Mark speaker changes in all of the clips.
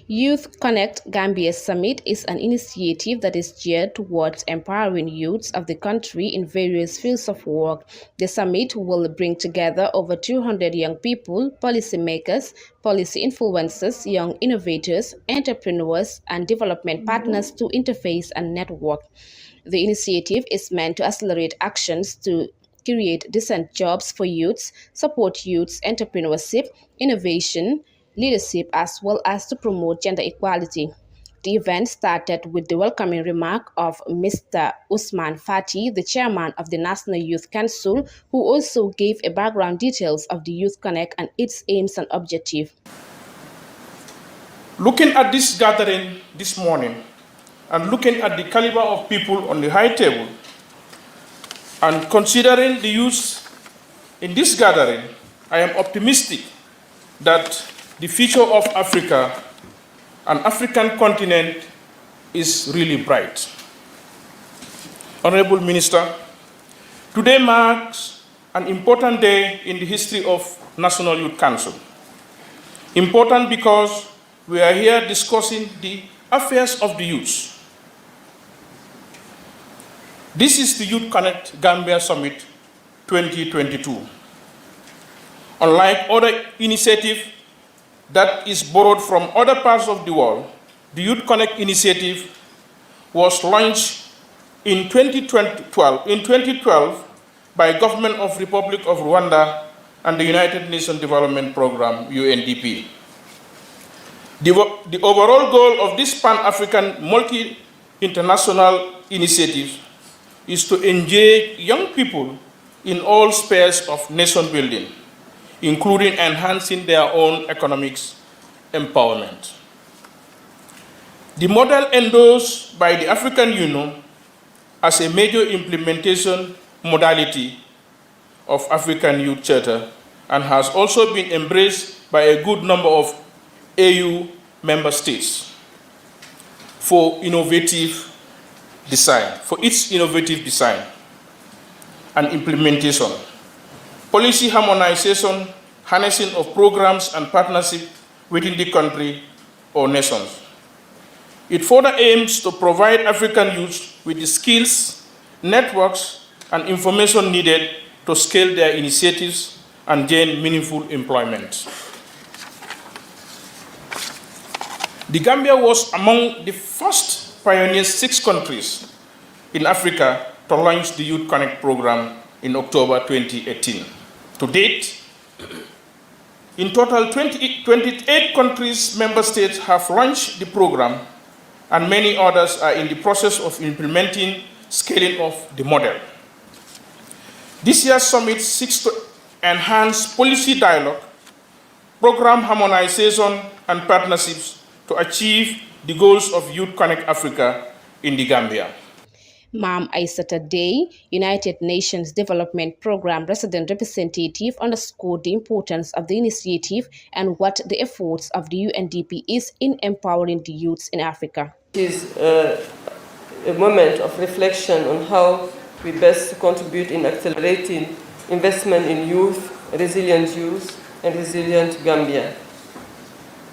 Speaker 1: Youth Connekt Gambia Summit is an initiative that is geared towards empowering youths of the country in various fields of work. The summit will bring together over 200 young people, policymakers, policy influencers, young innovators, entrepreneurs, and development partners to interface and network. The initiative is meant to accelerate actions to create decent jobs for youths, support youths' entrepreneurship, innovation, leadership, as well as to promote gender equality. The event started with the welcoming remark of Mr. Usman Fati, the chairman of the National Youth Council, who also gave a background details of the Youth Connect and its aims and objective.
Speaker 2: Looking at this gathering this morning and looking at the caliber of people on the high table and considering the youth in this gathering, I am optimistic that the future of Africa and African continent is really bright. Honorable Minister, today marks an important day in the history of National Youth Council. Important because we are here discussing the affairs of the youth. This is the Youth Connekt Gambia Summit 2022. Unlike other initiatives that is borrowed from other parts of the world, the Youth Connect initiative was launched in 2012 by Government of Republic of Rwanda and the United Nations Development Programme, UNDP. The overall goal of this Pan-African multi-international initiative is to engage young people in all spheres of nation building, including enhancing their own economic empowerment. The model endorsed by the African Union as a major implementation modality of African Youth Charter and has also been embraced by a good number of AU member states for its innovative design and implementation, policy harmonization, harnessing of programs and partnership within the country or nations. It further aims to provide African youth with the skills, networks, and information needed to scale their initiatives and gain meaningful employment. The Gambia was among the first pioneers 6 countries in Africa to launch the Youth Connect program in October 2018. To date, in total, 28 countries, member states have launched the program, and many others are in the process of implementing scaling of the model. This year's summit seeks to enhance policy dialogue, program harmonization, and partnerships to achieve the goals of Youth Connect Africa in the Gambia.
Speaker 1: Ma'am Aissata Day, United Nations Development Programme resident representative, underscored the importance of the initiative and what the efforts of the UNDP is in empowering the youths in Africa.
Speaker 3: It is a moment of reflection on how we best contribute in accelerating investment in youth, and resilient Gambia.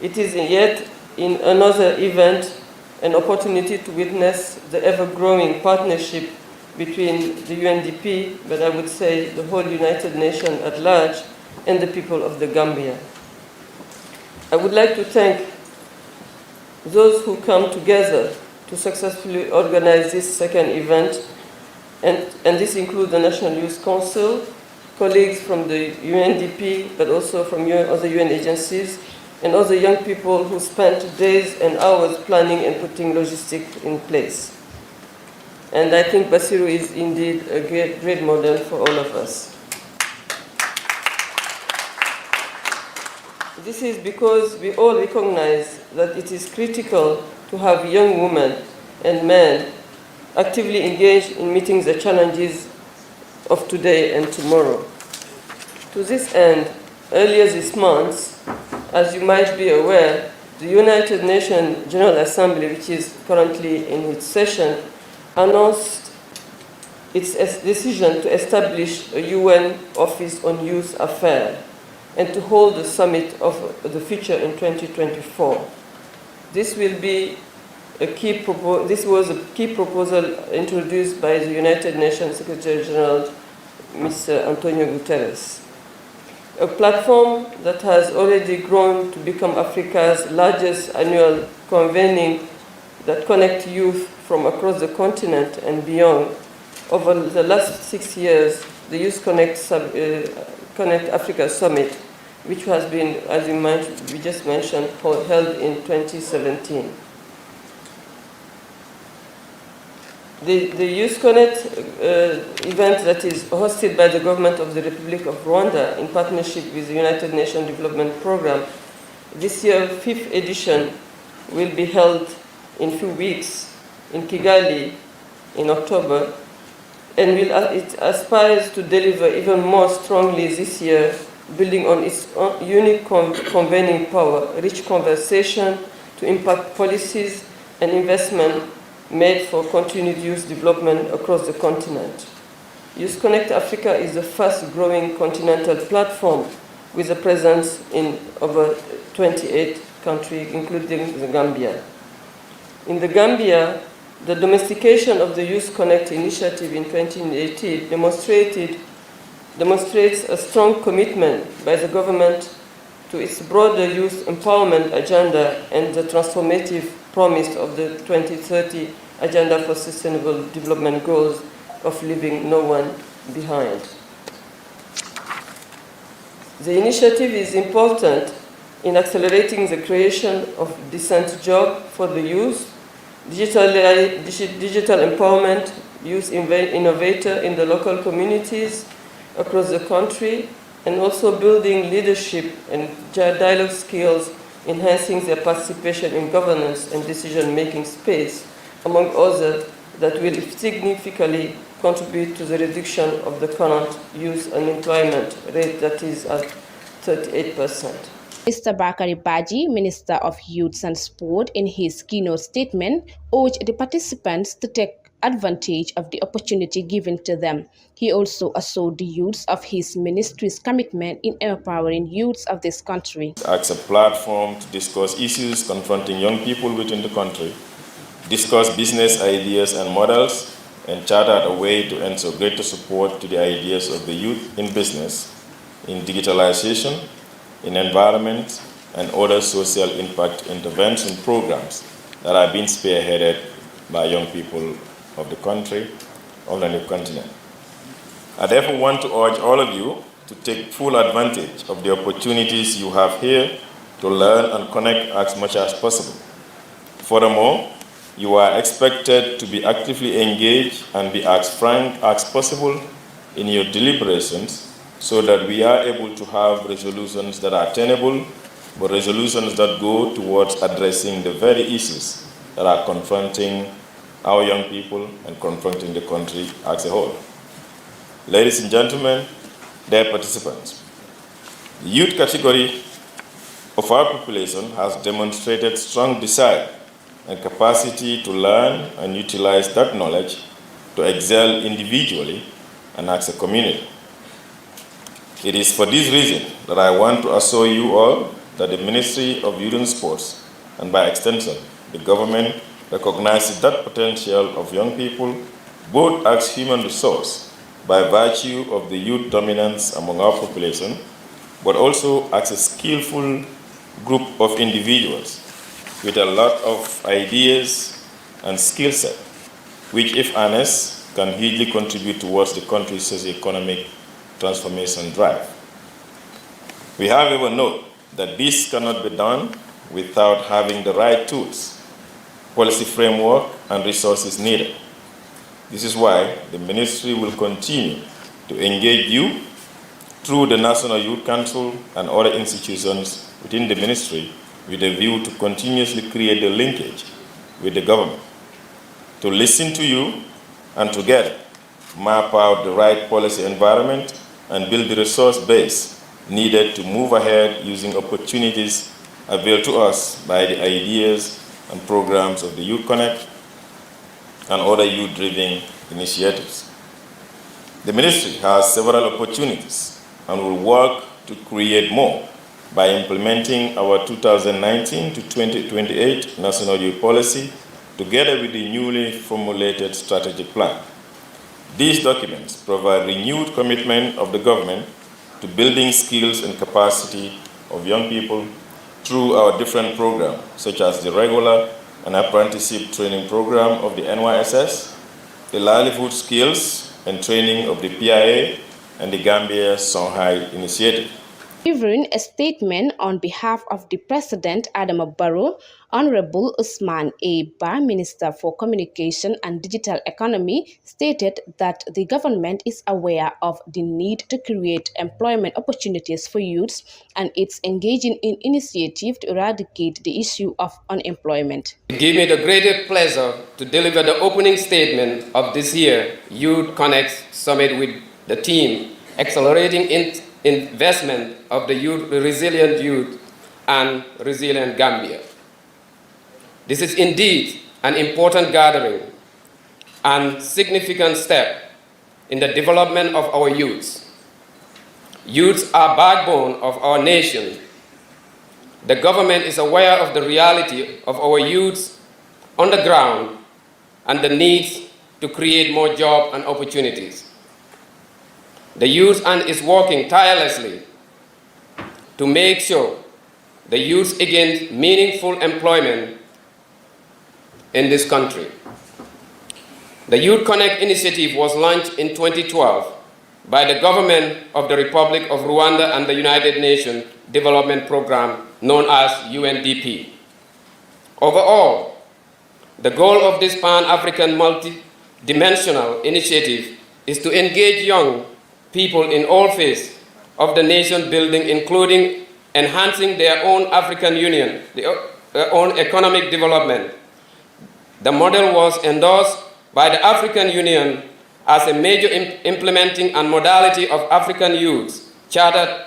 Speaker 3: It is yet in another event an opportunity to witness the ever-growing partnership between the UNDP, but I would say the whole United Nations at large, and the people of the Gambia. I would like to thank those who come together to successfully organize this second event, and this includes the National Youth Council, colleagues from the UNDP, but also from other UN agencies, and other young people who spent days and hours planning and putting logistics in place. And I think Basiru is indeed a great model for all of us. This is because we all recognize that it is critical to have young women and men actively engaged in meeting the challenges of today and tomorrow. To this end, earlier this month, as you might be aware, the United Nations General Assembly, which is currently in its session, announced its decision to establish a UN Office on Youth Affairs and to hold the Summit of the Future in 2024. This was a key proposal introduced by the United Nations Secretary General, Mr. Antonio Guterres. A platform that has already grown to become Africa's largest annual convening that connects youth from across the continent and beyond. Over the last 6 years, the Youth Connekt Africa Summit, which has been, as we just mentioned, held in 2017. The Youth Connekt event that is hosted by the government of the Republic of Rwanda in partnership with the United Nations Development Program, this year, 5th edition, will be held in a few weeks in Kigali in October, and it aspires to deliver even more strongly this year, building on its unique convening power, rich conversation to impact policies and investment made for continued youth development across the continent. Youth Connekt Africa is the fast-growing continental platform with a presence in over 28 countries, including the Gambia. In the Gambia, the domestication of the Youth Connekt initiative in 2018 demonstrates a strong commitment by the government to its broader youth empowerment agenda and the transformative promise of the 2030 Agenda for Sustainable Development Goals of leaving no one behind. The initiative is important in accelerating the creation of decent jobs for the youth, digital empowerment, youth innovator in the local communities across the country, and also building leadership and dialogue skills, enhancing their participation in governance and decision-making space, among others, that will significantly contribute to the reduction of the current youth unemployment rate that is at 38%.
Speaker 1: Mr. Bakari Baji, Minister of Youth and Sport, in his keynote statement, urged the participants to take advantage of the opportunity given to them. He also assured the youths of his ministry's commitment in empowering youths of this country.
Speaker 4: Acts a platform to discuss issues confronting young people within the country, discuss business ideas and models, and chart out a way to ensure greater support to the ideas of the youth in business, in digitalization, in environment, and other social impact intervention programs that are being spearheaded by young people of the country, on the new continent. I therefore want to urge all of you to take full advantage of the opportunities you have here to learn and connect as much as possible. Furthermore, you are expected to be actively engaged and be as frank as possible in your deliberations so that we are able to have resolutions that are tenable, but resolutions that go towards addressing the very issues that are confronting our young people and confronting the country as a whole. Ladies and gentlemen, dear participants, the youth category of our population has demonstrated strong desire and capacity to learn and utilize that knowledge to excel individually and as a community. It is for this reason that I want to assure you all that the Ministry of Youth and Sports, and by extension, the government, recognizes that potential of young people, both as human resource by virtue of the youth dominance among our population, but also as a skillful group of individuals with a lot of ideas and skill set, which, if harnessed, can hugely contribute towards the country's socio-economic transformation drive. We however note that this cannot be done without having the right tools, policy framework, and resources needed. This is why the ministry will continue to engage you through the National Youth Council and other institutions within the ministry with a view to continuously create the linkage with the government, to listen to you and together map out the right policy environment and build the resource base needed to move ahead using opportunities availed to us by the ideas and programs of the Youth Connekt and other youth-driven initiatives. The ministry has several opportunities and will work to create more by implementing our 2019 to 2028 National Youth Policy together with the newly formulated strategic plan. These documents provide renewed commitment of the government to building skills and capacity of young people through our different programs, such as the regular and apprenticeship training program of the NYSS, the livelihood skills and training of the PIA, and the Gambia Songhai Initiative.
Speaker 1: Delivering a statement on behalf of the President Adama Barrow, Honorable Usman A. Ba, Minister for Communication and Digital Economy, stated that the government is aware of the need to create employment opportunities for youths and it's engaging in initiatives to eradicate the issue of unemployment.
Speaker 5: It gives me the greatest pleasure to deliver the opening statement of this year Youth Connekt Summit with the team Accelerating Investment of the Resilient Youth and Resilient Gambia. This is indeed an important gathering and significant step in the development of our youths. Youths are backbone of our nation. The government is aware of the reality of our youths on the ground and the needs to create more jobs and opportunities. The youth is working tirelessly to make sure the youth gain meaningful employment in this country. The Youth Connekt initiative was launched in 2012 by the government of the Republic of Rwanda and the United Nations Development Program known as UNDP. Overall, the goal of this Pan-African multi-dimensional initiative is to engage young people in all phases of the nation building, including enhancing their own African Union, their own economic development. The model was endorsed by the African Union as a major implementing and modality of African youth charter.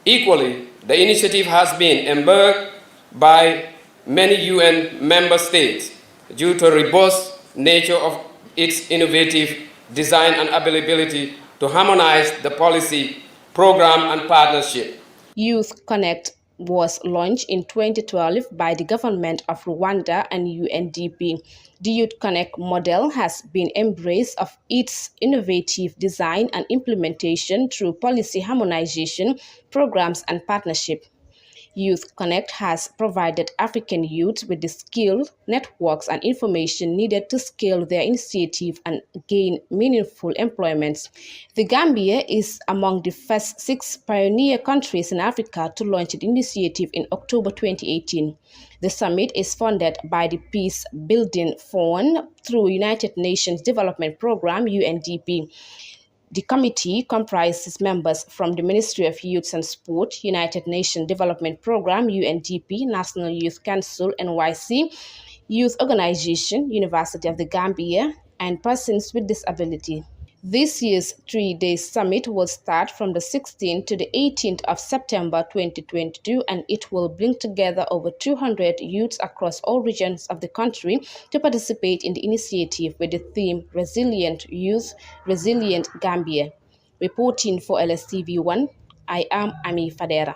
Speaker 5: Equally, the initiative has been embarked by many UN member states due to the robust nature of its innovative design and ability to harmonize the policy, program, and partnership.
Speaker 1: Youth Connekt was launched in 2012 by the government of Rwanda and UNDP. The Youth Connekt model has been embraced of its innovative design and implementation through policy harmonization, programs, and partnership. Youth Connekt has provided African youth with the skills, networks, and information needed to scale their initiative and gain meaningful employment. The Gambia is among the first 6 pioneer countries in Africa to launch the initiative in October 2018. The summit is funded by the Peace Building Fund through United Nations Development Program, UNDP. The committee comprises members from the Ministry of Youth and Sport, United Nations Development Program, UNDP, National Youth Council, NYC, Youth Organization, University of the Gambia, and persons with disability. This year's 3-day summit will start from the 16th to the 18th of September 2022, and it will bring together over 200 youths across all regions of the country to participate in the initiative with the theme Resilient Youth, Resilient Gambia. Reporting for LSTV1, I am Ami Fadera.